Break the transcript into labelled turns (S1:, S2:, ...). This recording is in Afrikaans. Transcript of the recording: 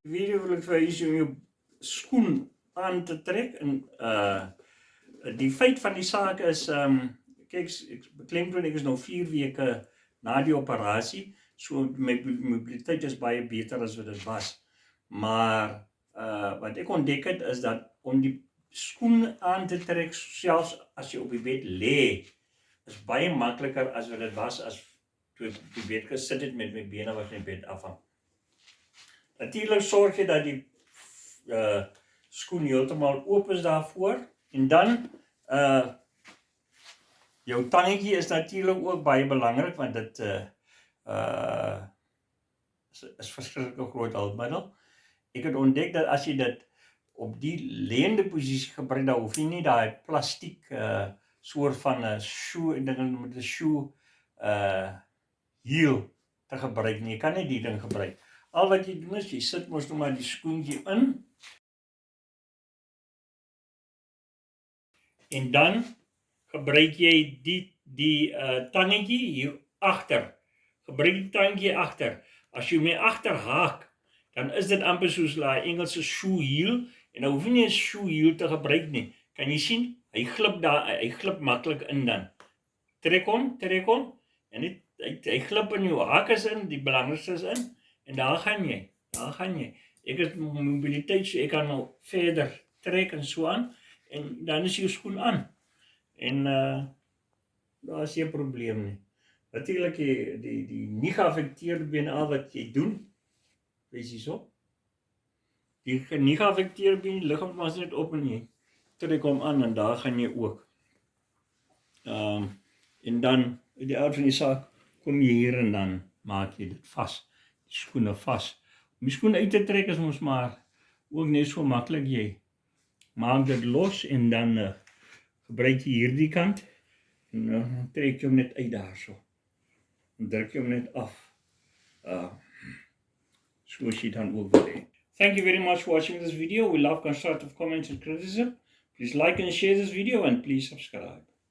S1: video wil ek vir jou om jou skoen aan te trek. En die feit van die saak is, kyk, ek beklemtoon ek is nou 4 weke na die operasie, so my mobiliteit is baie beter as wat dit was. Maar wat ek ontdek het is dat om die skoen aan te trek, selfs as jy op die bed lê, is baie makliker as wat dit was as toe ek op die bed gesit het met my bene wat my bed afhang. Natuurlijk sorg jy dat die skoen heeltemal oop is daarvoor. En dan jou tangetjie is natuurlijk ook baie belangrik, want dit is verskriklik groot hulpmiddel. Ek het ontdek dat as jy dit op die leende posisie gebruik, dan hoef jy nie daai plastiek soort van 'n shoe, ek dink met 'n shoe heel te gebruik nie. Jy kan nie die ding gebruik. Al wat jy doen is, jy sit mos nou maar die skoentjie in, en dan gebruik jy die tangetjie hier agter. Gebruik die tangetjie agter. As jy my agter haak, dan is dit amper soos die Engelse shoe heel, en dan hoef jy nie 'n shoe heel te gebruik nie. Kan jy sien? Hy glip maklik in dan. Trek hom, en hy glip in jou hakes in, die belangrikste is in, en daar gaan jy. Ek het mobiliteit, so ek kan nou verder trek en so aan, en dan is jou skoen aan. En daar is geen probleem nie. Natuurlijk die nie geaffekteerde been, al wat jy doen, wees jy so. Die nie geaffekteerde been, die liggaam was net op en jy trek hom aan, en daar gaan jy ook. En dan, uit die aard van die saak, kom jy hier en dan maak jy dit vas, die skoene vas. Om die skoen uit te trek is ons maar ook net so maklik. Jy maak dit los en dan gebruik jy hierdie kant en trek jy hom net uit daar so. En druk jy hom net af. Soos jy dan ook wil hê. Thank you very much for watching this video. We love constructive comments and criticism. Please like and share this video and please subscribe.